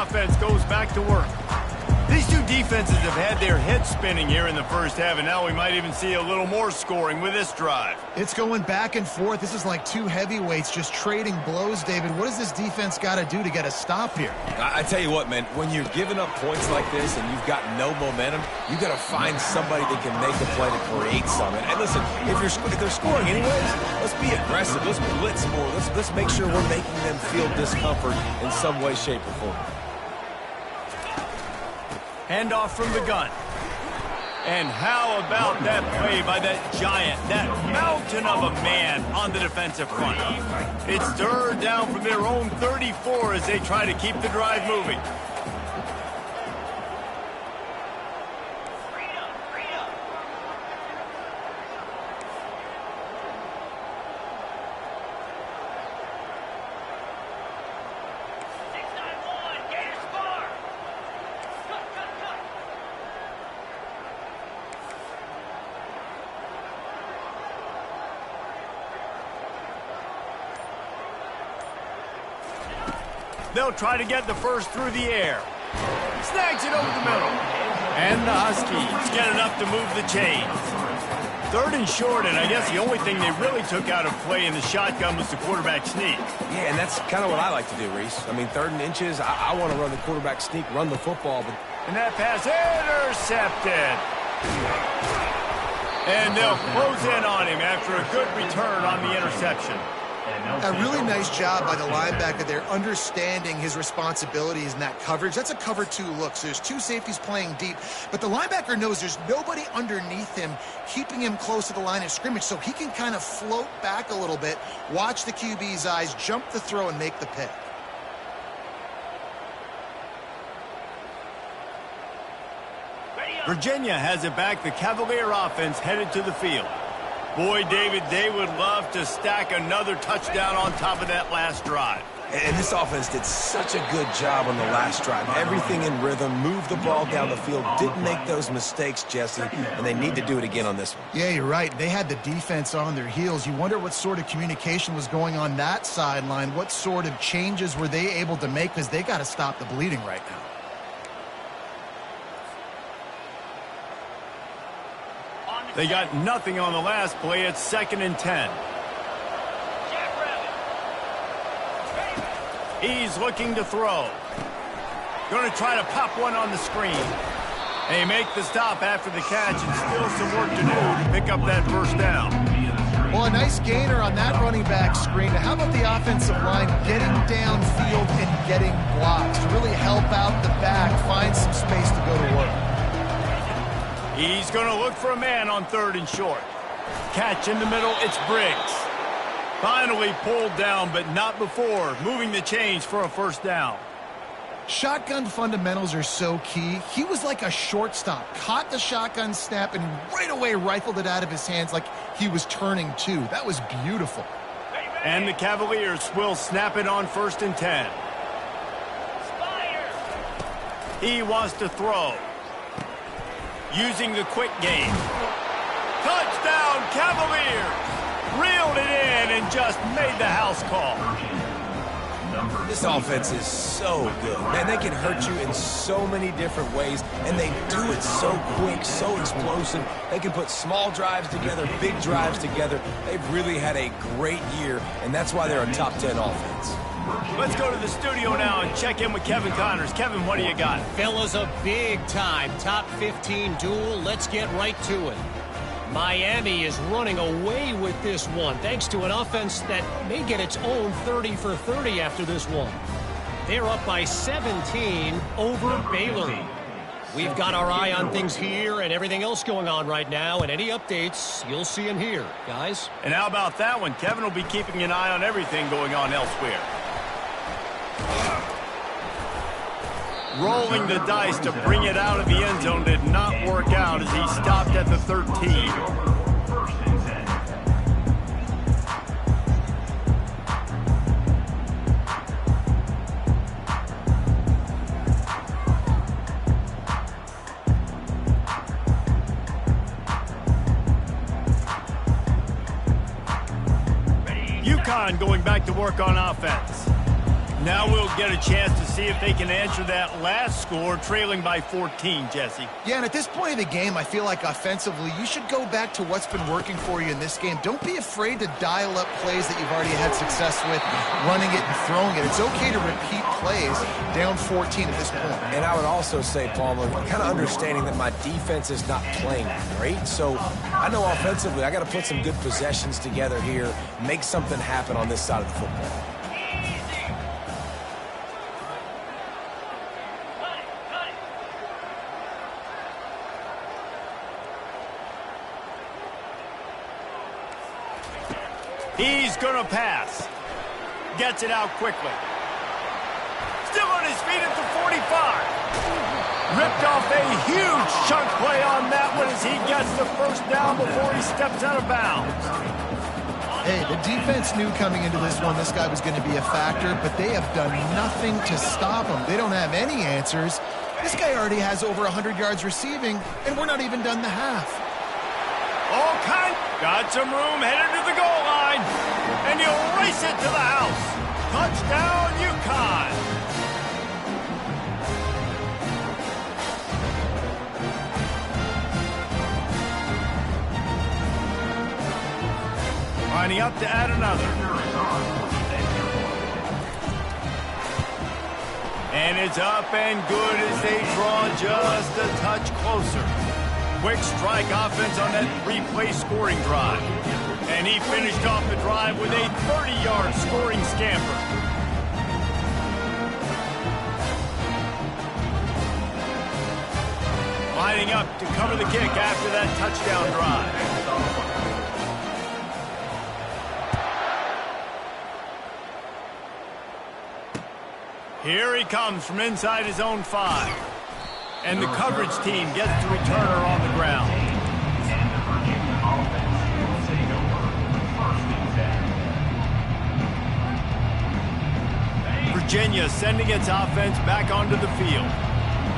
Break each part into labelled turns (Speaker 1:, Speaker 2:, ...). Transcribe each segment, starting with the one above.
Speaker 1: offense goes back to work. These two defenses have had their heads spinning here in the first half, and now we might even see a little more scoring with this drive.
Speaker 2: It's going back and forth. This is like two heavyweights just trading blows, David. What does this defense got to do to get a stop here?
Speaker 3: I tell you what, man, when you're giving up points like this and you've got no momentum, you got to find somebody that can make a play to create something. And listen, if they're scoring anyways, let's be aggressive. Let's blitz more. Let's make sure we're making them feel discomfort in some way, shape, or form.
Speaker 1: Handoff from the gun. And how about that play by that giant, that mountain of a man on the defensive front? It's third down from their own 34 as they try to keep the drive moving. They'll try to get the first through the air. Snags it over the middle. And the Huskies get enough to move the chains. Third and short, and I guess the only thing they really took out of play in the shotgun was the quarterback sneak.
Speaker 3: Yeah, and that's kind of what I like to do, Reese. I mean, 3rd and inches, I want to run the quarterback sneak, run the football. But
Speaker 1: And that pass intercepted. And they'll close in on him after a good return on the interception.
Speaker 2: A really nice job by the linebacker there, understanding his responsibilities in that coverage. That's a cover 2 look, so there's 2 safeties playing deep. But the linebacker knows there's nobody underneath him, keeping him close to the line of scrimmage, so he can kind of float back a little bit, watch the QB's eyes, jump the throw, and make the pick.
Speaker 1: Virginia has it back. The Cavalier offense headed to the field. Boy, David, they would love to stack another touchdown on top of that last drive.
Speaker 3: And this offense did such a good job on the last drive. Everything in rhythm, moved the ball down the field, didn't make those mistakes, Jesse, and they need to do it again on this one.
Speaker 2: Yeah, you're right. They had the defense on their heels. You wonder what sort of communication was going on that sideline. What sort of changes were they able to make, because they got to stop the bleeding right now.
Speaker 1: They got nothing on the last play. It's 2nd and 10. He's looking to throw. Going to try to pop one on the screen. They make the stop after the catch, and still some work to do to pick up that first down.
Speaker 2: Well, a nice gainer on that running back screen. How about the offensive line getting downfield and getting blocks to really help out the back, find some space to go to work?
Speaker 1: He's going to look for a man on 3rd and short. Catch in the middle, it's Briggs. Finally pulled down, but not before moving the chains for a first down.
Speaker 2: Shotgun fundamentals are so key. He was like a shortstop, caught the shotgun snap, and right away rifled it out of his hands like he was turning 2. That was beautiful.
Speaker 1: And the Cavaliers will snap it on 1st and 10. He wants to throw. Using the quick game. Touchdown, Cavaliers! Reeled it in and just made the house call.
Speaker 3: This offense is so good. Man, they can hurt you in so many different ways, and they do it so quick, so explosive. They can put small drives together, big drives together. They've really had a great year, and that's why they're a top 10 offense.
Speaker 1: Let's go to the studio now and check in with Kevin Connors. Kevin, what do you got?
Speaker 4: Fellas, a big-time top 15 duel. Let's get right to it. Miami is running away with this one, thanks to an offense that may get its own 30 for 30 after this one. They're up by 17 over Baylor. We've got our eye on things here and everything else going on right now, and any updates, you'll see them here, guys.
Speaker 1: And how about that one? Kevin will be keeping an eye on everything going on elsewhere. Rolling the dice to bring it out of the end zone did not work out as he stopped at the 13. UConn going back to work on offense. Now we'll get a chance to see if they can answer that last score, trailing by 14, Jesse.
Speaker 2: Yeah, and at this point of the game, I feel like offensively, you should go back to what's been working for you in this game. Don't be afraid to dial up plays that you've already had success with, running it and throwing it. It's okay to repeat plays down 14 at this point.
Speaker 3: And I would also say, Palmer, kind of understanding that my defense is not playing great, so I know offensively I got to put some good possessions together here, make something happen on this side of the football.
Speaker 1: He's going to pass. Gets it out quickly. Still on his feet at the 45. Ripped off a huge chunk play on that one as he gets the first down before he steps out of bounds.
Speaker 2: Hey, the defense knew coming into this one this guy was going to be a factor, but they have done nothing to stop him. They don't have any answers. This guy already has over 100 yards receiving, and we're not even done the half.
Speaker 1: Got some room headed to the goal line, and he'll race it to the house. Touchdown, UConn. Lining up to add another. And it's up and good as they draw just a touch closer. Quick strike offense on that replay scoring drive. And he finished off the drive with a 30-yard scoring scamper. Lining up to cover the kick after that touchdown drive. Here he comes from inside his own 5. And the coverage team gets the returner on the ground. Virginia sending its offense back onto the field.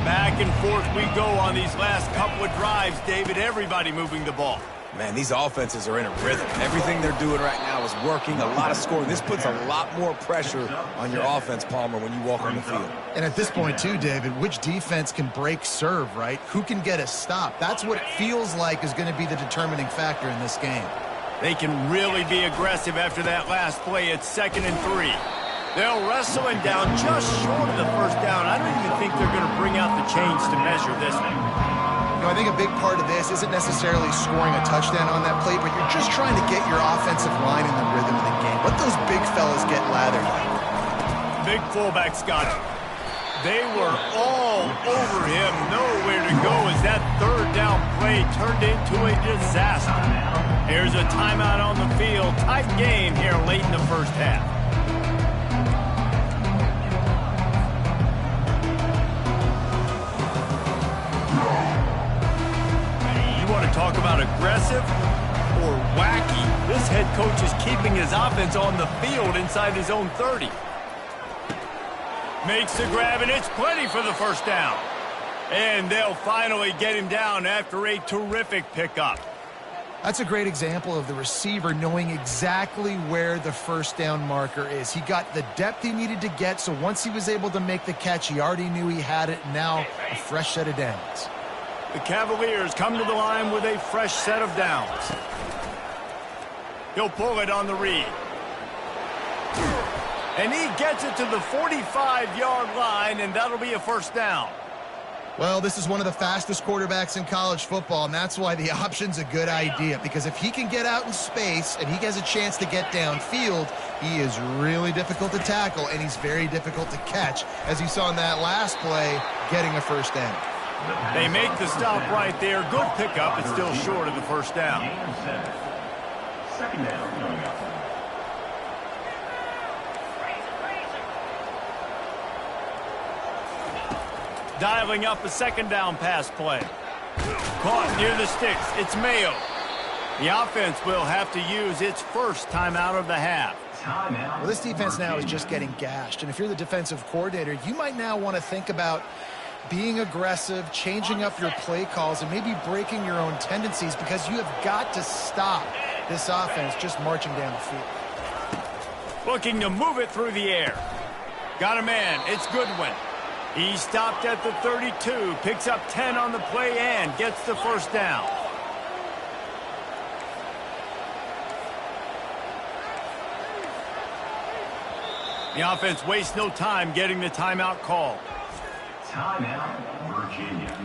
Speaker 1: Back and forth we go on these last couple of drives, David. Everybody moving the ball.
Speaker 3: Man, these offenses are in a rhythm. Everything they're doing right now is working. A lot of scoring. This puts a lot more pressure on your offense, Palmer, when you walk on the field.
Speaker 2: And at this point, too, David, which defense can break serve, right? Who can get a stop? That's what it feels like is going to be the determining factor in this game.
Speaker 1: They can really be aggressive after that last play. It's 2nd and 3. They'll wrestle him down just short of the first down. I don't even think they're going to bring out the chains to measure this one.
Speaker 2: You know, I think a big part of this isn't necessarily scoring a touchdown on that play, but you're just trying to get your offensive line in the rhythm of the game. Let those big fellas get lathered.
Speaker 1: Big fullback, Scott. They were all over him. Nowhere to go as that 3rd down play turned into a disaster. Here's a timeout on the field. Tight game here late in the first half. Talk about aggressive or wacky. This head coach is keeping his offense on the field inside his own 30. Makes the grab, and it's plenty for the first down. And they'll finally get him down after a terrific pickup.
Speaker 2: That's a great example of the receiver knowing exactly where the first down marker is. He got the depth he needed to get, so once he was able to make the catch, he already knew he had it. Now a fresh set of downs.
Speaker 1: The Cavaliers come to the line with a fresh set of downs. He'll pull it on the read. And he gets it to the 45-yard line, and that'll be a first down.
Speaker 2: Well, this is one of the fastest quarterbacks in college football, and that's why the option's a good idea. Because if he can get out in space and he has a chance to get downfield, he is really difficult to tackle, and he's very difficult to catch. As you saw in that last play, getting a first down.
Speaker 1: They make the stop right there. Good pickup. It's still short of the first down.
Speaker 5: Second down coming up.
Speaker 1: Dialing up a 2nd down pass play. Caught near the sticks. It's Mayo. The offense will have to use its first timeout of the half.
Speaker 2: Well, this defense now is just getting gashed. And if you're the defensive coordinator, you might now want to think about being aggressive, changing up your play calls, and maybe breaking your own tendencies, because you have got to stop this offense just marching down the field.
Speaker 1: Looking to move it through the air. Got a man. It's Goodwin. He stopped at the 32, picks up 10 on the play and gets the first down. The offense wastes no time getting the timeout call.
Speaker 5: Timeout, Virginia.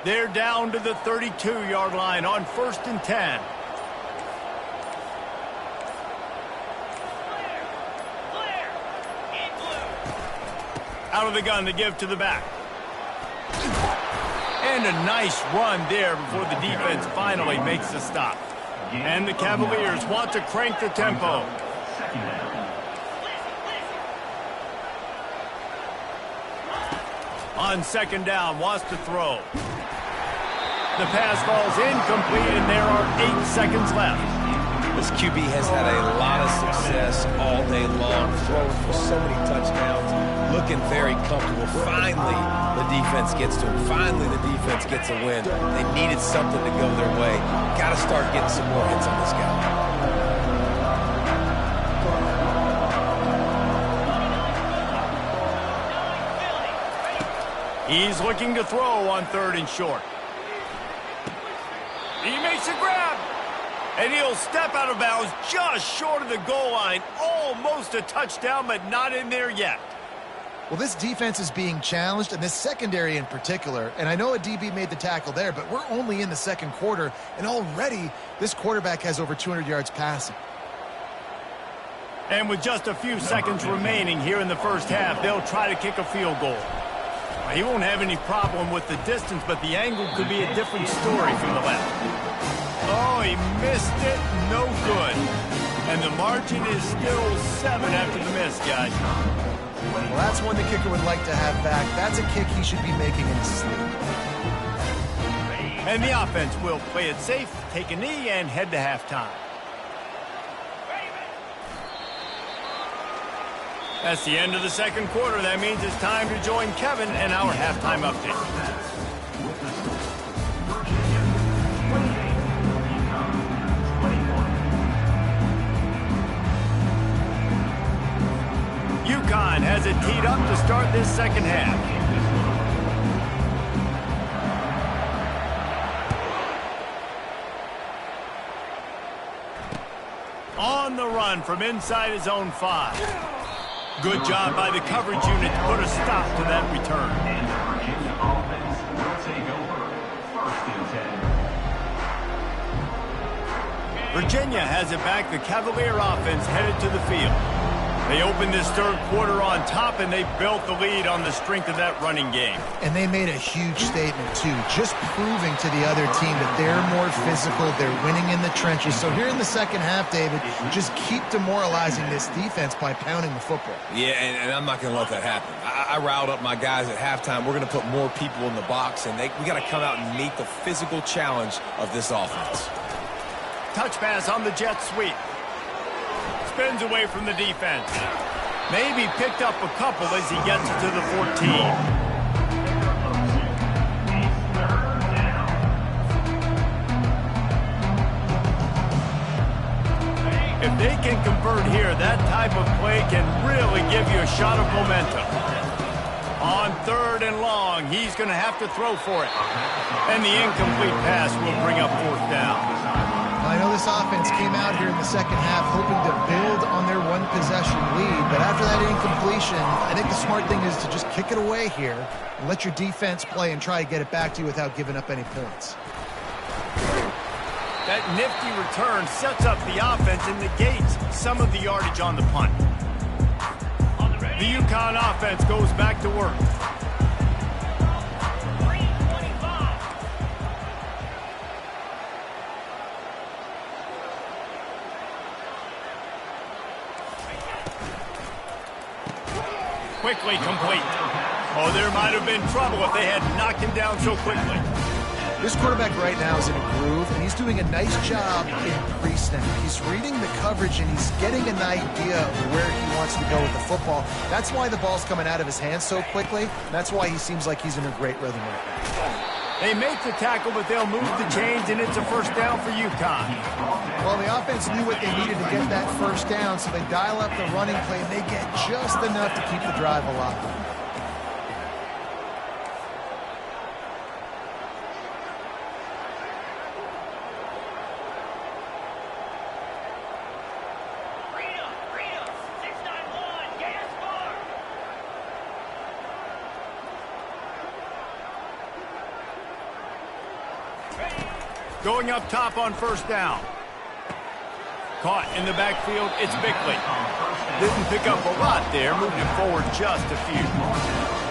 Speaker 1: They're down to the 32-yard line on 1st and 10. Out of the gun to give to the back. And a nice run there before the defense finally makes the stop. And the Cavaliers want to crank the tempo.
Speaker 5: Second down.
Speaker 1: On 2nd down, wants to throw. The pass falls incomplete, and there are 8 seconds left.
Speaker 3: This QB has had a lot of success all day long, throwing for so many touchdowns, looking very comfortable. Finally, the defense gets to him. Finally, the defense gets a win. They needed something to go their way. Got to start getting some more hits on this guy.
Speaker 1: He's looking to throw on 3rd and short. He makes a grab. And he'll step out of bounds just short of the goal line. Almost a touchdown, but not in there yet.
Speaker 2: Well, this defense is being challenged, and this secondary in particular. And I know a DB made the tackle there, but we're only in the 2nd quarter, and already this quarterback has over 200 yards passing.
Speaker 1: And with just a few seconds remaining here in the first half, they'll try to kick a field goal. He won't have any problem with the distance, but the angle could be a different story from the left. Oh, he missed it. No good. And the margin is still 7 after the miss, guys.
Speaker 2: Well, that's one the kicker would like to have back. That's a kick he should be making in his sleep.
Speaker 1: And the offense will play it safe, take a knee, and head to halftime. That's the end of the 2nd quarter. That means it's time to join Kevin and our halftime update. UConn has it teed up to start this 2nd half. On the run from inside his own 5. Good job by the coverage unit to put a stop to that return.
Speaker 5: And the Virginia offense will take over 1st and 10.
Speaker 1: Virginia has it back. The Cavalier offense headed to the field. They opened this 3rd quarter on top, and they built the lead on the strength of that running game.
Speaker 2: And they made a huge statement, too, just proving to the other team that they're more physical, they're winning in the trenches. So here in the 2nd half, David, just keep demoralizing this defense by pounding the football.
Speaker 3: Yeah, and I'm not going to let that happen. I riled up my guys at halftime. We're going to put more people in the box, and we got to come out and meet the physical challenge of this offense.
Speaker 1: Touch pass on the jet sweep. Spins away from the defense. Maybe picked up a couple as he gets to the 14. If they can convert here, that type of play can really give you a shot of momentum. On 3rd and long, he's going to have to throw for it. And the incomplete pass will bring up 4th down.
Speaker 2: I know this offense came out here in the 2nd half hoping to build on their 1-possession lead, but after that incompletion, I think the smart thing is to just kick it away here and let your defense play and try to get it back to you without giving up any points.
Speaker 1: That nifty return sets up the offense and negates some of the yardage on the punt. The UConn offense goes back to work. Quickly complete. Oh, there might have been trouble if they had knocked him down so quickly.
Speaker 2: This quarterback right now is in a groove, and he's doing a nice job in pre-snap. He's reading the coverage, and he's getting an idea of where he wants to go with the football. That's why the ball's coming out of his hands so quickly. And that's why he seems like he's in a great rhythm right now.
Speaker 1: They make the tackle, but they'll move the chains, and it's a first down for UConn.
Speaker 2: Well, the offense knew what they needed to get that first down, so they dial up the running play, and they get just enough to keep the drive alive.
Speaker 1: Going up top on first down. Caught in the backfield, it's Bickley. Didn't pick up a lot there, moved it forward just a few.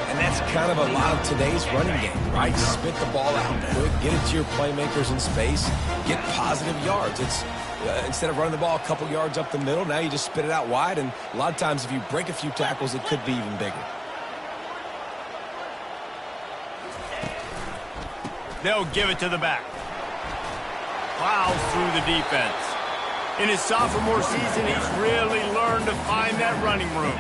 Speaker 3: And that's kind of a lot of today's running game, right? Spit the ball out quick, get it to your playmakers in space, get positive yards. It's instead of running the ball a couple yards up the middle, now you just spit it out wide, and a lot of times if you break a few tackles, it could be even bigger.
Speaker 1: They'll give it to the back. Plows through the defense. In his sophomore season, he's really learned to find that running room.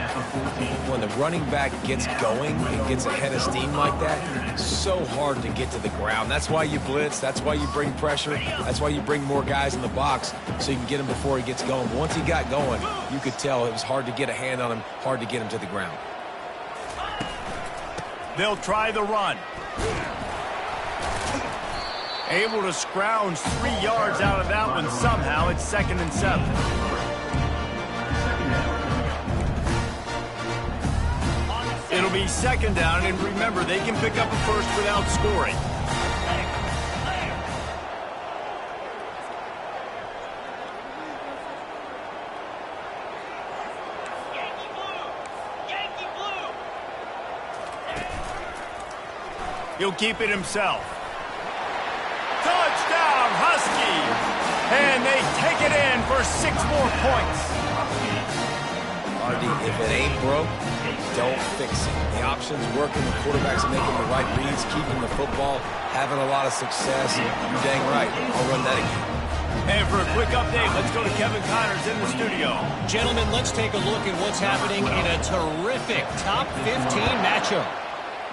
Speaker 3: When the running back gets going and gets ahead of steam like that, it's so hard to get to the ground. That's why you blitz. That's why you bring pressure. That's why you bring more guys in the box so you can get him before he gets going. But once he got going, you could tell it was hard to get a hand on him, hard to get him to the ground.
Speaker 1: They'll try the run. Able to scrounge 3 yards out of that one somehow. It's 2nd and 7. It'll be 2nd down, and remember, they can pick up a first without scoring. He'll keep it himself. Touchdown, Huskies! And they take it in for 6 more points.
Speaker 3: RD, if it ain't broke, don't fix it. The option's working, the quarterback's making the right reads, keeping the football, having a lot of success. You're dang right. I'll run that again.
Speaker 1: And for a quick update, let's go to Kevin Connors in the studio.
Speaker 4: Gentlemen, let's take a look at what's happening in a terrific top 15 matchup.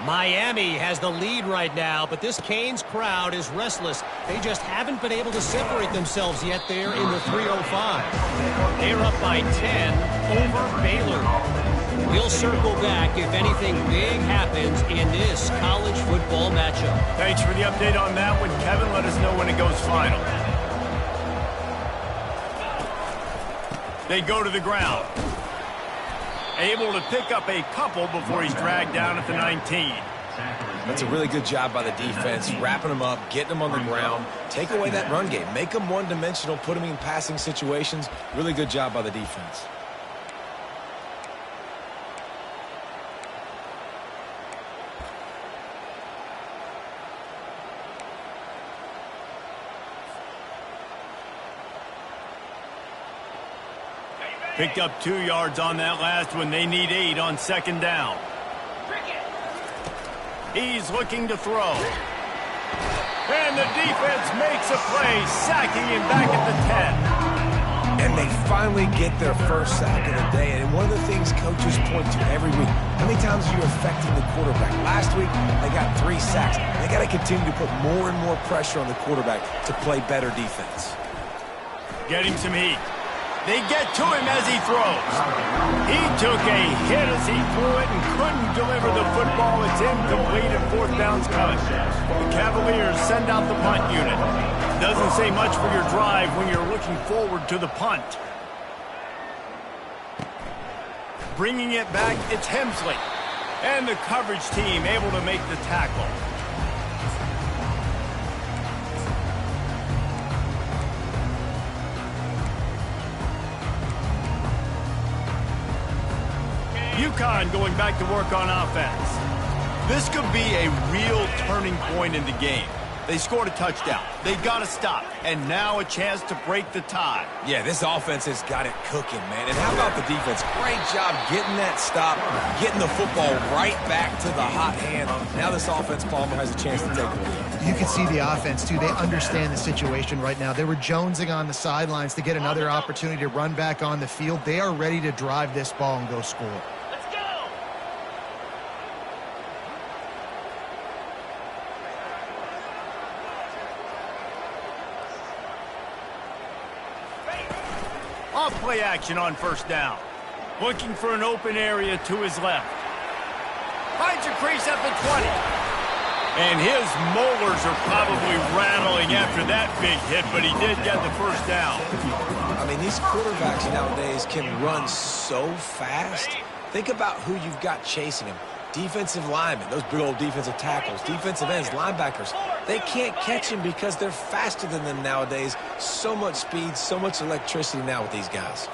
Speaker 4: Miami has the lead right now, but this Canes crowd is restless. They just haven't been able to separate themselves yet there in the 305. They're up by 10 over Baylor. We'll circle back if anything big happens in this college football matchup.
Speaker 1: Thanks for the update on that one, Kevin. Let us know when it goes final. They go to the ground. Able to pick up a couple before he's dragged down at the 19.
Speaker 3: That's a really good job by the defense, wrapping them up, getting them on the ground, take away that run game, make them one-dimensional, put them in passing situations. Really good job by the defense.
Speaker 1: Picked up 2 yards on that last one. They need 8 on 2nd down. He's looking to throw. And the defense makes a play, sacking him back at the 10.
Speaker 3: And they finally get their first sack of the day. And one of the things coaches point to every week, how many times are you affecting the quarterback? Last week, they got 3 sacks. They got to continue to put more and more pressure on the quarterback to play better defense.
Speaker 1: Getting some heat. They get to him as he throws. He took a hit as he threw it and couldn't deliver the football. It's incomplete and 4th down's coming. The Cavaliers send out the punt unit. Doesn't say much for your drive when you're looking forward to the punt. Bringing it back, it's Hemsley. And the coverage team able to make the tackle. UConn going back to work on offense. This could be a real turning point in the game. They scored a touchdown. They got to stop. And now a chance to break the tie.
Speaker 3: Yeah, this offense has got it cooking, man. And how about the defense? Great job getting that stop, getting the football right back to the hot hand. Now this offense, Palmer, has a chance to take the lead.
Speaker 2: You can see the offense, too. They understand the situation right now. They were jonesing on the sidelines to get another opportunity to run back on the field. They are ready to drive this ball and go score.
Speaker 1: Off-play action on first down. Looking for an open area to his left. Finds a crease at the 20. And his molars are probably rattling after that big hit, but he did get the first down.
Speaker 3: I mean, these quarterbacks nowadays can run so fast. Think about who you've got chasing him. Defensive linemen, those big old defensive tackles, defensive ends, linebackers. They can't catch him because they're faster than them nowadays. So much speed, so much electricity now with these guys.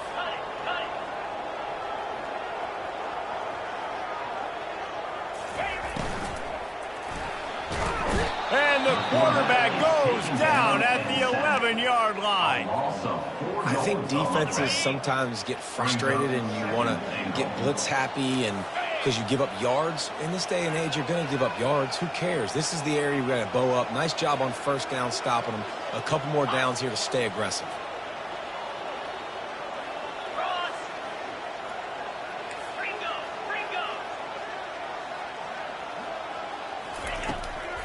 Speaker 1: And the quarterback goes down at the 11-yard line.
Speaker 3: I think defenses sometimes get frustrated and you want to get blitz happy and because you give up yards. In this day and age, you're going to give up yards. Who cares? This is the area we're going to bow up. Nice job on first down, stopping them. A couple more downs here to stay aggressive.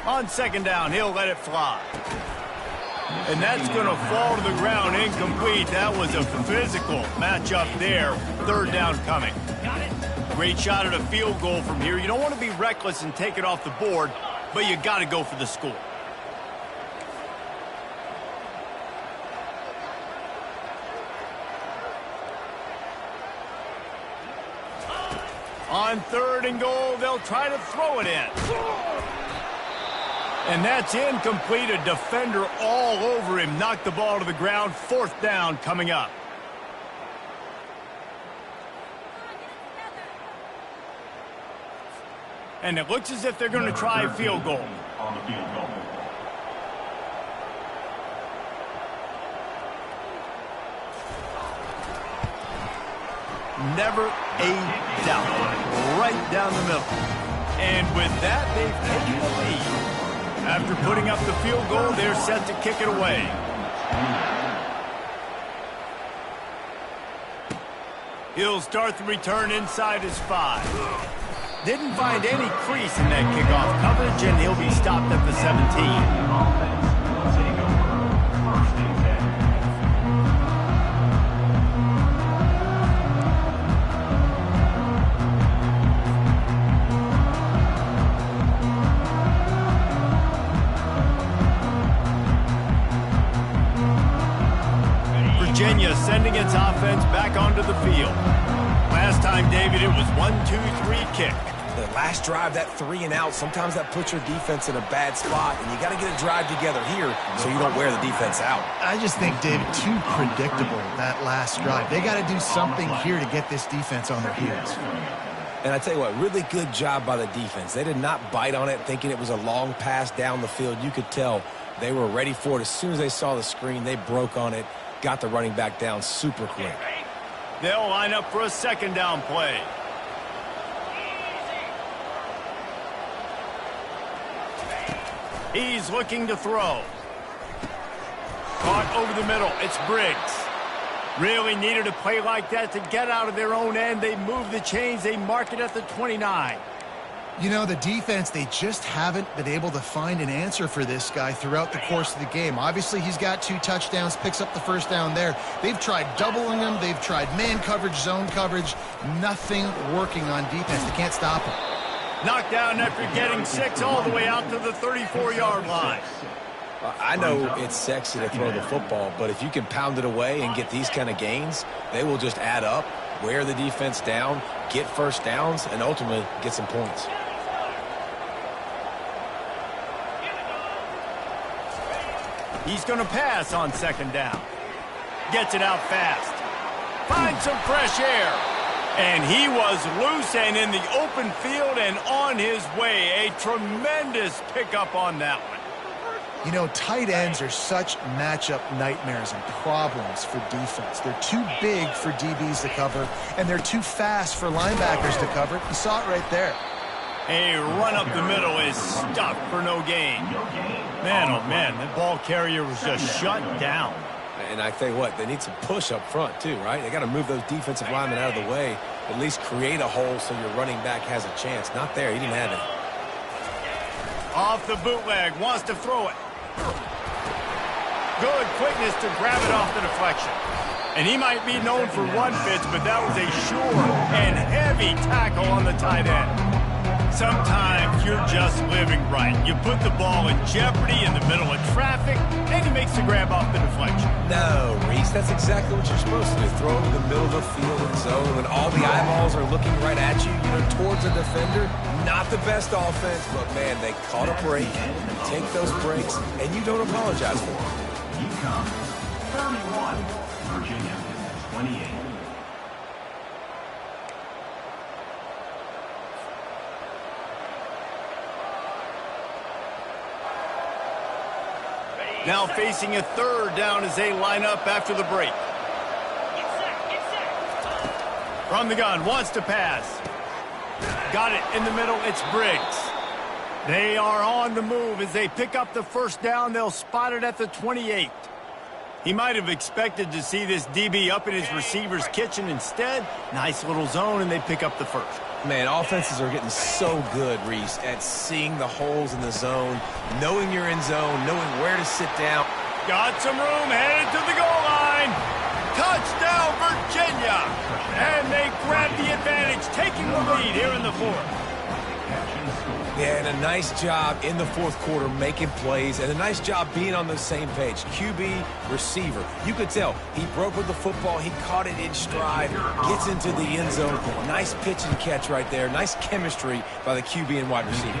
Speaker 1: On second down, he'll let it fly. And that's going to fall to the ground incomplete. That was a physical matchup there. Third down coming. Great shot at a field goal from here. You don't want to be reckless and take it off the board, but you got to go for the score. On third and goal, they'll try to throw it in. And that's incomplete. A defender all over him. Knocked the ball to the ground. Fourth down coming up. And it looks as if they're going to try a field goal.
Speaker 5: On the field goal.
Speaker 1: Never a doubt. Right down the middle. And with that, they've taken the lead. After putting up the field goal, they're set to kick it away. He'll start the return inside his 5. Didn't find any crease in that kickoff coverage, and he'll be stopped at the 17. Virginia sending its offense back onto the field. Last time, David, it was 1-2-3 kick.
Speaker 3: The last drive, that 3 and out, sometimes that puts your defense in a bad spot, and you got to get a drive together here so you don't wear the defense out.
Speaker 2: I just think, David, too predictable, that last drive. They got to do something here to get this defense on their heels.
Speaker 3: And I tell you what, really good job by the defense. They did not bite on it thinking it was a long pass down the field. You could tell they were ready for it. As soon as they saw the screen, they broke on it, got the running back down super quick.
Speaker 1: They'll line up for a second down play. He's looking to throw. Caught over the middle. It's Briggs. Really needed a play like that to get out of their own end. They move the chains. They mark it at the 29.
Speaker 2: You know, the defense, they just haven't been able to find an answer for this guy throughout the course of the game. Obviously, he's got 2 touchdowns, picks up the first down there. They've tried doubling him. They've tried man coverage, zone coverage. Nothing working on defense. They can't stop him.
Speaker 1: Knocked down after getting 6 all the way out to the 34-yard line.
Speaker 3: I know it's sexy to throw the football, but if you can pound it away and get these kind of gains, they will just add up, wear the defense down, get first downs, and ultimately get some points.
Speaker 1: He's going to pass on second down. Gets it out fast. Finds some fresh air. And he was loose and in the open field and on his way. A tremendous pickup on that one.
Speaker 2: You know, tight ends are such matchup nightmares and problems for defense. They're too big for DBs to cover, and they're too fast for linebackers to cover. You saw it right there.
Speaker 1: A run up the middle is stuffed for no gain. Man, oh man, that ball carrier was just shut down.
Speaker 3: And I tell you what, they need some push up front too, right? They got to move those defensive linemen out of the way, at least create a hole so your running back has a chance. Not there, he didn't have it.
Speaker 1: Off the bootleg, wants to throw it. Good quickness to grab it off the deflection. And he might be known for run fits, but that was a sure and heavy tackle on the tight end. Sometimes you're just living right. You put the ball in jeopardy in the middle of traffic, and he makes the grab off the deflection.
Speaker 3: No, Reese, that's exactly what you're supposed to do. Throw it in the middle of the field and zone when all the eyeballs are looking right at you, towards a defender. Not the best offense, but, man, they caught a break. Take those breaks, and you don't apologize for them.
Speaker 5: UConn 31, Virginia 28.
Speaker 1: Now facing a third down as they line up after the break. From the gun, wants to pass. Got it in the middle, it's Briggs. They are on the move as they pick up the first down. They'll spot it at the 28. He might have expected to see this DB up in his receiver's kitchen. Instead, nice little zone, and they pick up the first.
Speaker 3: Man, offenses are getting so good, Reese, at seeing the holes in the zone, knowing you're in zone, knowing where to sit down.
Speaker 1: Got some room, headed to the goal line. Touchdown, Virginia! And they grab the advantage, taking the lead here in the fourth.
Speaker 3: Yeah, and a nice job in the fourth quarter making plays, and a nice job being on the same page. QB, receiver. You could tell he broke with the football. He caught it in stride, gets into the end zone. Nice pitch and catch right there. Nice chemistry by the QB and wide receiver.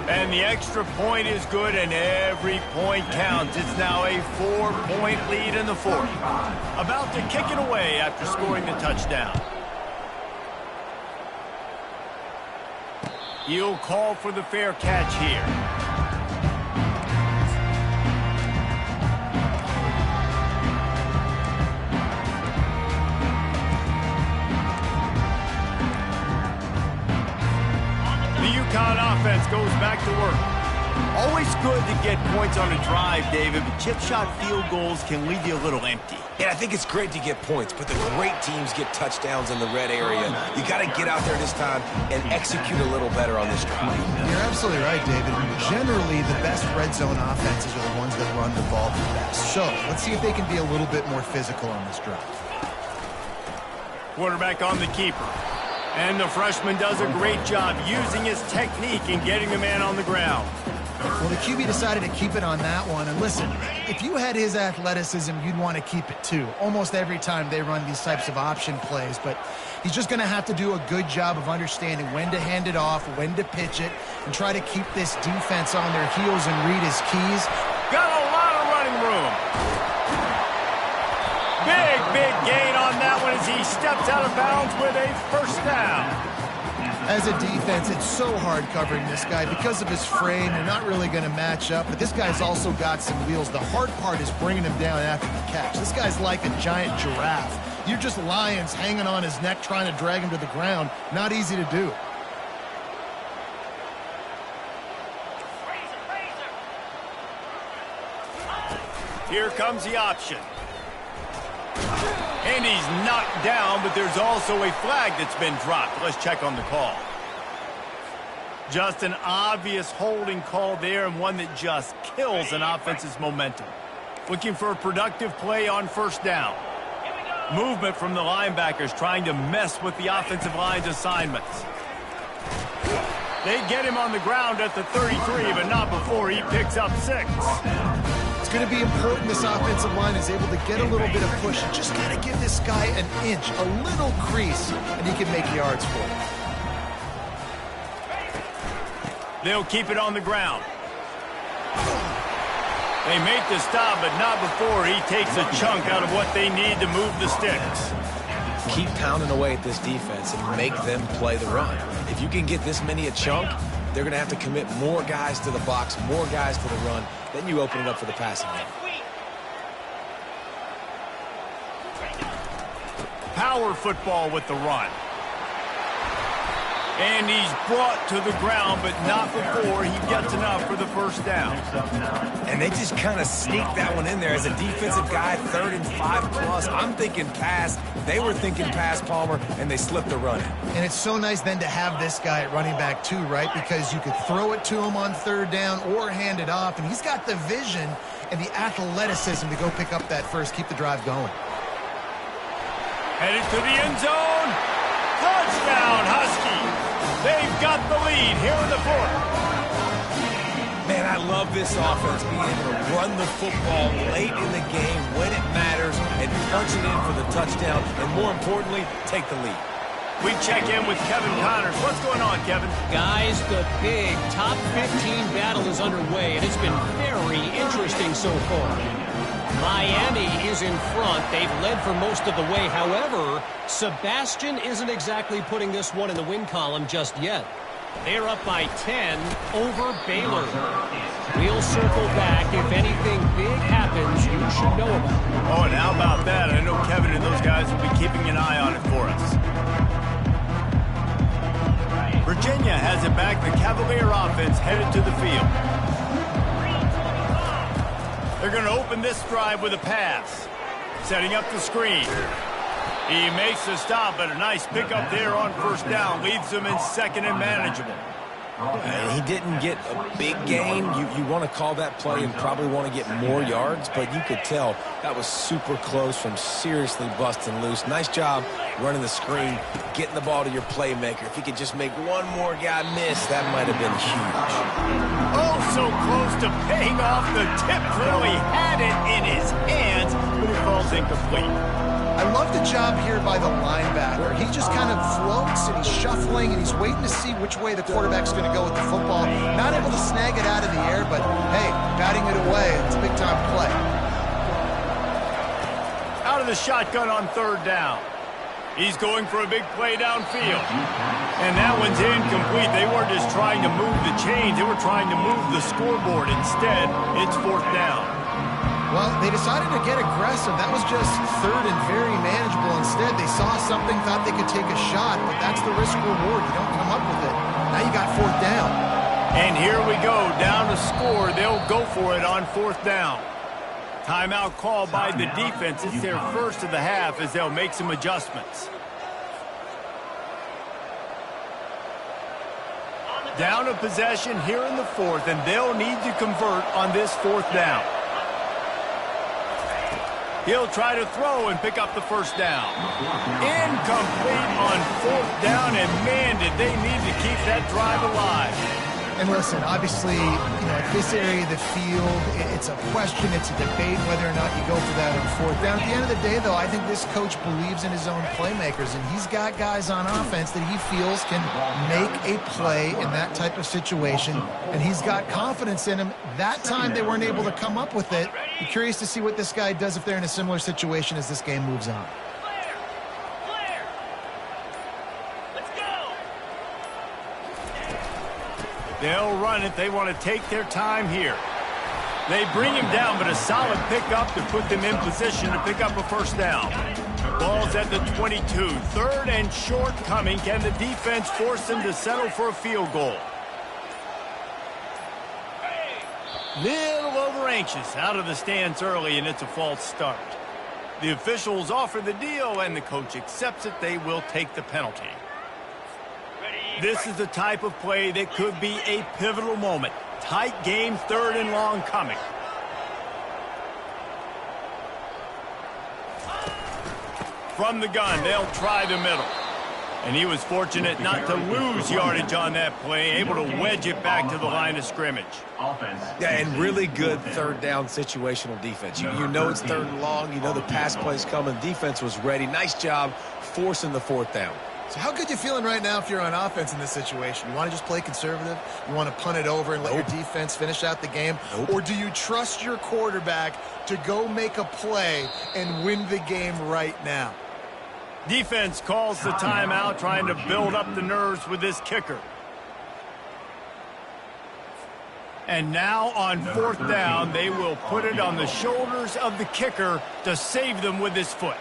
Speaker 1: And the extra point is good, and every point counts. It's now a 4-point lead in the fourth. About to kick it away after scoring the touchdown. He'll call for the fair catch here. The UConn offense goes back to work. Always good to get points on a drive, David, but chip shot field goals can leave you a little empty.
Speaker 3: Yeah, I think it's great to get points, but the great teams get touchdowns in the red area. You got to get out there this time and execute a little better on this drive.
Speaker 2: You're absolutely right, David. Generally, the best red zone offenses are the ones that run the ball the best. So, let's see if they can be a little bit more physical on this drive.
Speaker 1: Quarterback on the keeper. And the freshman does a great job using his technique and getting the man on the ground.
Speaker 2: Well, the QB decided to keep it on that one. And listen, if you had his athleticism, you'd want to keep it too. Almost every time they run these types of option plays. But he's just going to have to do a good job of understanding when to hand it off, when to pitch it, and try to keep this defense on their heels and read his keys.
Speaker 1: Got a lot of running room. Big gain on that one as he steps out of bounds with a first down.
Speaker 2: As a defense, it's so hard covering this guy because of his frame. They're not really going to match up, but this guy's also got some wheels. The hard part is bringing him down after the catch. This guy's like a giant giraffe. You're just lions hanging on his neck trying to drag him to the ground. Not easy to do.
Speaker 1: Here comes the option. And he's knocked down, but there's also a flag that's been dropped. Let's check on the call. Just an obvious holding call there, and one that just kills an offense's momentum. Looking for a productive play on first down. Movement from the linebackers trying to mess with the offensive line's assignments. They get him on the ground at the 33, but not before he picks up 6.
Speaker 2: It's going to be important this offensive line is able to get a little bit of push. You just got to give this guy an inch, a little crease, and he can make yards for it.
Speaker 1: They'll keep it on the ground. They make the stop, but not before he takes a chunk out of what they need to move the sticks.
Speaker 3: Keep pounding away at this defense and make them play the run. If you can get this many a chunk, they're going to have to commit more guys to the box, more guys to the run. Then you open it up for the passing game.
Speaker 1: Power football with the run. And he's brought to the ground, but not before he gets enough for the first down.
Speaker 3: And they just kind of sneak that one in there. As a defensive guy, 3rd and 5+. I'm thinking pass. They were thinking pass, Palmer, and they slipped the run in.
Speaker 2: And it's so nice then to have this guy at running back too, right? Because you could throw it to him on 3rd down or hand it off. And he's got the vision and the athleticism to go pick up that first, keep the drive going.
Speaker 1: Headed to the end zone. Touchdown, Husky. They've got the lead here in the 4th.
Speaker 3: Man, I love this offense being able to run the football late in the game when it matters and punch it in for the touchdown, and more importantly, take the lead.
Speaker 1: We check in with Kevin Connors. What's going on, Kevin?
Speaker 4: Guys, the big top 15 battle is underway, and it's been very interesting so far. Miami is in front. They've led for most of the way. However, Sebastian isn't exactly putting this one in the win column just yet. They're up by 10 over Baylor. We'll circle back. If anything big happens, you should know about it.
Speaker 1: Oh, and how about that? I know Kevin and those guys will be keeping an eye on it for us. Virginia has it back. The Cavalier offense headed to the field. They're going to open this drive with a pass. Setting up the screen. He makes the stop, but a nice pickup there on 1st down. Leads them in 2nd and manageable.
Speaker 3: He didn't get a big gain. You want to call that play and probably want to get more yards, but you could tell that was super close from seriously busting loose. Nice job running the screen, getting the ball to your playmaker. If he could just make one more guy miss, that might have been huge.
Speaker 1: Oh, so close to paying off. The tip really had it in his hands, but it falls incomplete.
Speaker 2: I love the job here by the linebacker. He just kind of floats and he's shuffling and he's waiting to see which way the quarterback's going to go with the football. Not able to snag it out of the air, but hey, batting it away. It's a big-time play.
Speaker 1: Out of the shotgun on 3rd down. He's going for a big play downfield. And that one's incomplete. They weren't just trying to move the chains. They were trying to move the scoreboard. Instead, it's 4th down.
Speaker 2: Well, they decided to get aggressive. That was just 3rd and very manageable. Instead, they saw something, thought they could take a shot, but that's the risk-reward. You don't come up with it. Now you got 4th down.
Speaker 1: And here we go, down to score. They'll go for it on 4th down. Timeout call by the defense. It's their first of the half as they'll make some adjustments. Down a possession here in the 4th, and they'll need to convert on this 4th down. He'll try to throw and pick up the 1st down. Incomplete on 4th down, and man, did they need to keep that drive alive.
Speaker 2: And listen, obviously, at this area of the field, it's a question, it's a debate whether or not you go for that on 4th down. At the end of the day, though, I think this coach believes in his own playmakers, and he's got guys on offense that he feels can make a play in that type of situation, and he's got confidence in him. That time they weren't able to come up with it. I'm curious to see what this guy does if they're in a similar situation as this game moves on.
Speaker 1: They'll run it. They want to take their time here. They bring him down, but a solid pickup to put them in position to pick up a 1st down. Ball's at the 22. 3rd and short coming. Can the defense force them to settle for a field goal? Little over anxious out of the stance early, and it's a false start. The officials offer the deal, and the coach accepts it. They will take the penalty. This is the type of play that could be a pivotal moment. Tight game, 3rd and long coming. From the gun, they'll try the middle. And he was fortunate not to lose yardage on that play, able to wedge it back to the line of scrimmage.
Speaker 3: Yeah, and really good 3rd down situational defense. You know it's 3rd and long. You know the pass play's coming. Defense was ready. Nice job forcing the 4th down.
Speaker 2: So how good you feeling right now if you're on offense in this situation? You want to just play conservative? You want to punt it over and let your defense finish out the game? Or do you trust your quarterback to go make a play and win the game right now?
Speaker 1: Defense calls the timeout, trying to build up the nerves with this kicker. And now on 4th down, they will put it on the shoulders of the kicker to save them with his foot.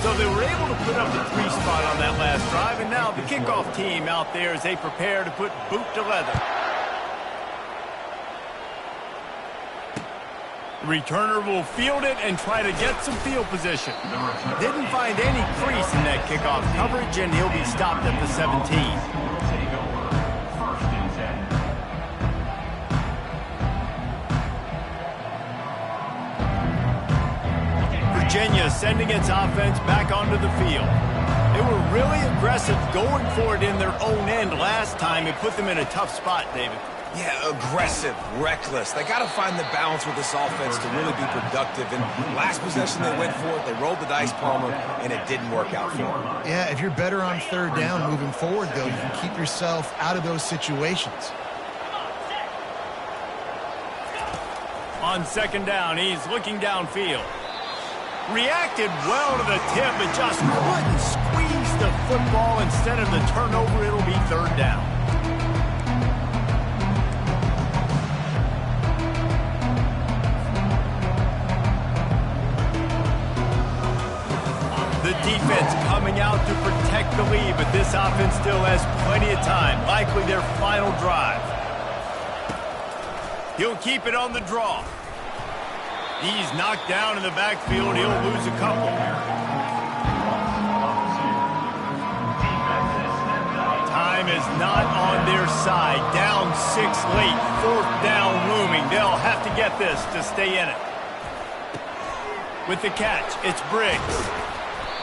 Speaker 1: So they were able to put up the 3 spot on that last drive, and now the kickoff team out there as they prepare to put boot to leather. The returner will field it and try to get some field position. Didn't find any crease in that kickoff coverage, and he'll be stopped at the 17. Virginia sending its offense back onto the field. They were really aggressive going for it in their own end last time. It put them in a tough spot, David.
Speaker 3: Yeah, aggressive, reckless. They got to find the balance with this offense to really be productive. And last possession they went for it, they rolled the dice, Palmer, and it didn't work out for them.
Speaker 2: Yeah, if you're better on 3rd down moving forward, though, you can keep yourself out of those situations.
Speaker 1: On 2nd down, he's looking downfield. Reacted well to the tip, but just couldn't squeeze the football. Instead of the turnover, it'll be 3rd down. The defense coming out to protect the lead, but this offense still has plenty of time. Likely their final drive. He'll keep it on the draw. He's knocked down in the backfield. He'll lose a couple. Time is not on their side. Down 6 late. 4th down looming. They'll have to get this to stay in it. With the catch, it's Briggs.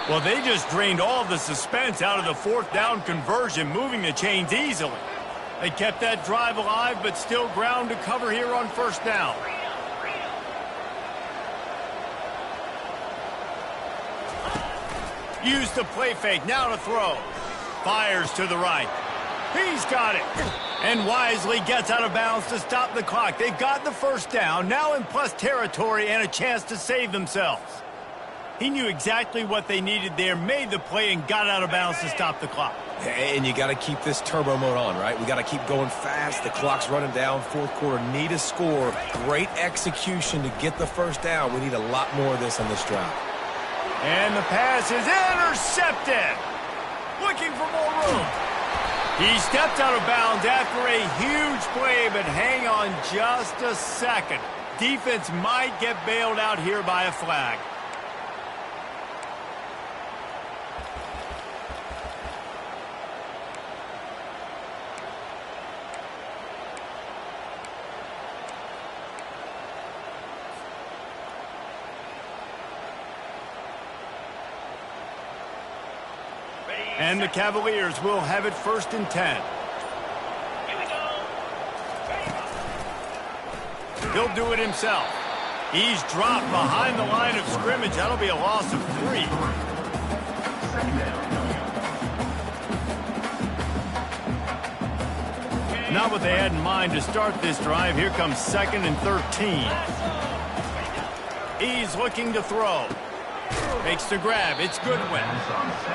Speaker 1: Well, they just drained all the suspense out of the 4th down conversion, moving the chains easily. They kept that drive alive, but still ground to cover here on 1st down. Used the play fake, now to throw. Fires to the right. He's got it. And wisely gets out of bounds to stop the clock. They've got the 1st down, now in plus territory and a chance to save themselves. He knew exactly what they needed there, made the play, and got out of bounds to stop the clock.
Speaker 3: And you got to keep this turbo mode on, right? We got to keep going fast. The clock's running down. 4th quarter, need a score. Great execution to get the 1st down. We need a lot more of this on this drive.
Speaker 1: And the pass is intercepted. Looking for more room. He stepped out of bounds after a huge play, but hang on just a second. Defense might get bailed out here by a flag. And the Cavaliers will have it 1st and 10. He'll do it himself. He's dropped behind the line of scrimmage. That'll be a loss of 3. Not what they had in mind to start this drive. Here comes 2nd and 13. He's looking to throw. Makes the grab. It's Goodwin.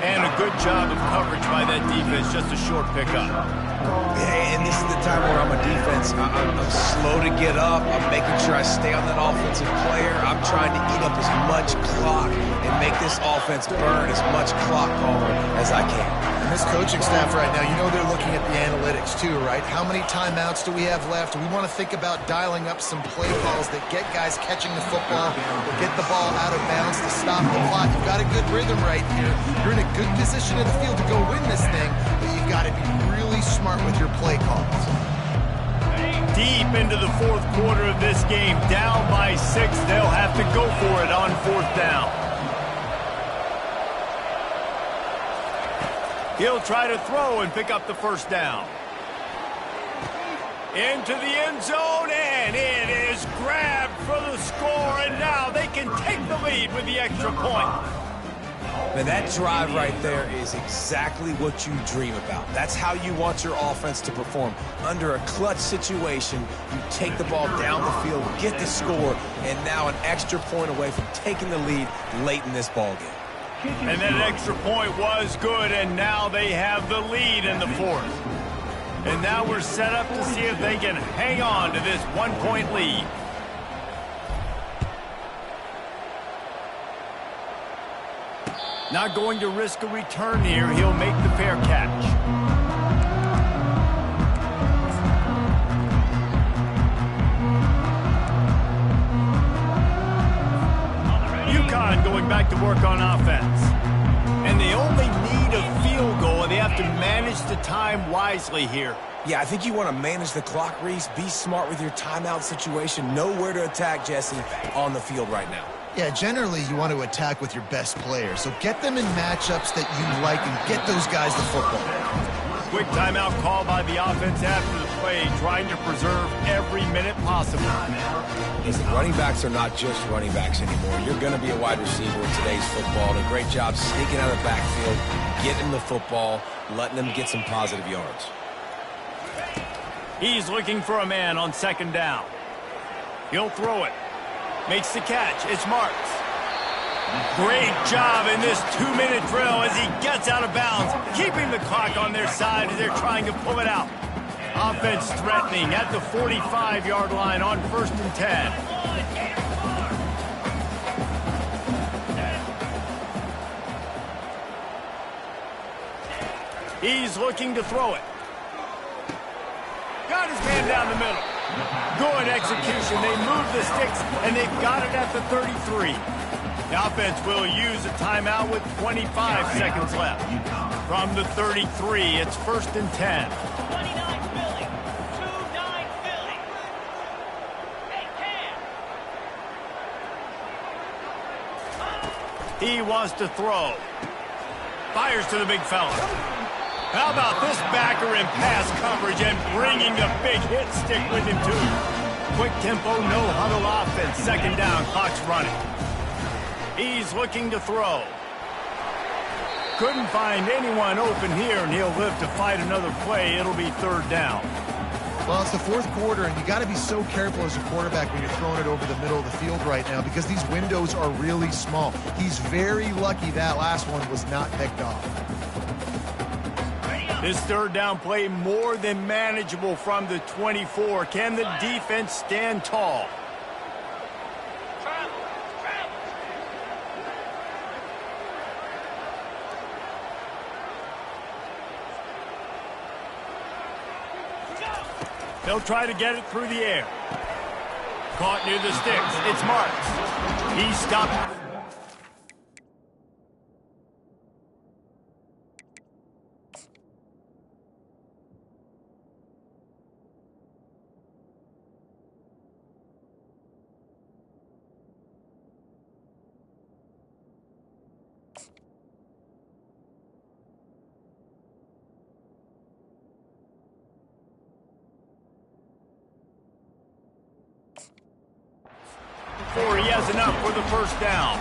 Speaker 1: And a good job of coverage by that defense. Just a short pickup.
Speaker 3: Yeah, and this is the time where I'm a defense. I'm slow to get up. I'm making sure I stay on that offensive player. I'm trying to eat up as much clock and make this offense burn as much clock, Palmer, as I can.
Speaker 2: And this coaching staff right now, you know they're looking at the analytics too, right? How many timeouts do we have left? We want to think about dialing up some play calls that get guys catching the football, or get the ball out of bounds to stop the clock. You've got a good rhythm right here. You're in a good position in the field to go win this thing, but you've got to be really smart with your play calls.
Speaker 1: Deep into the 4th quarter of this game, down by 6. They'll have to go for it on 4th down. He'll try to throw and pick up the 1st down. Into the end zone, and it is grabbed for the score, and now they can take the lead with the extra point.
Speaker 3: Man, that drive right there is exactly what you dream about. That's how you want your offense to perform. Under a clutch situation, you take the ball down the field, get the score, and now an extra point away from taking the lead late in this ball game.
Speaker 1: And that extra point was good, and now they have the lead in the fourth. And now we're set up to see if they can hang on to this one-point lead. Not going to risk a return here. He'll make the fair catch. UConn going back to work on offense. And they only need a field goal, and they have to manage the time wisely here.
Speaker 3: Yeah, I think you want to manage the clock, Reese. Be smart with your timeout situation. Know where to attack, Jesse, on the field right now.
Speaker 2: Yeah, generally you want to attack with your best players. So get them in matchups that you like and get those guys the football.
Speaker 1: Quick timeout call by the offense after the play, trying to preserve every minute possible.
Speaker 3: Listen, running backs are not just running backs anymore. You're going to be a wide receiver in today's football. And a great job sneaking out of the backfield, getting the football, letting them get some positive yards.
Speaker 1: He's looking for a man on second down. He'll throw it. Makes the catch. It's Marks. Great job in this 2-minute drill as he gets out of bounds, keeping the clock on their side as they're trying to pull it out. Offense threatening at the 45-yard line on 1st and 10. He's looking to throw it. Got his man down the middle. Good execution. They move the sticks, and they've got it at the 33. The offense will use a timeout with 25 seconds left. From the 33, it's 1st and 10.
Speaker 6: 29 Philly. 2-9 Philly. Hey, Cam.
Speaker 1: He wants to throw. Fires to the big fella. How about this backer in pass coverage and bringing a big hit stick with him, too. Quick tempo, no huddle offense. Second down, clock's running. He's looking to throw. Couldn't find anyone open here, and he'll live to fight another play. It'll be 3rd down.
Speaker 2: Well, it's the 4th quarter, and you got to be so careful as a quarterback when you're throwing it over the middle of the field right now because these windows are really small. He's very lucky that last one was not picked off.
Speaker 1: This 3rd down play more than manageable from the 24. Can the defense stand tall? They'll try to get it through the air. Caught near the sticks. It's Marks. He stopped. He has enough for the 1st down.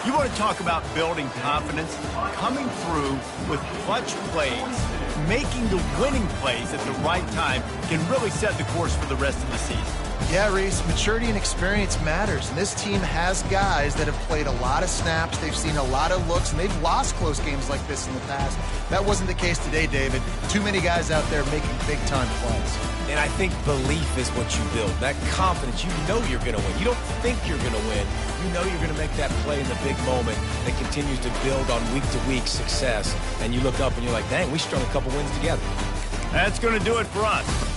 Speaker 1: You want to talk about building confidence? Coming through with clutch plays, making the winning plays at the right time can really set the course for the rest of the season.
Speaker 2: Yeah, Reese, maturity and experience matters, and this team has guys that have played a lot of snaps, they've seen a lot of looks, and they've lost close games like this in the past. That wasn't the case today, David. Too many guys out there making big-time plays.
Speaker 3: And I think belief is what you build. That confidence, you know you're going to win. You don't think you're going to win. You know you're going to make that play in the big moment that continues to build on week-to-week success. And you look up and you're like, dang, we strung a couple wins together.
Speaker 1: That's going to do it for us.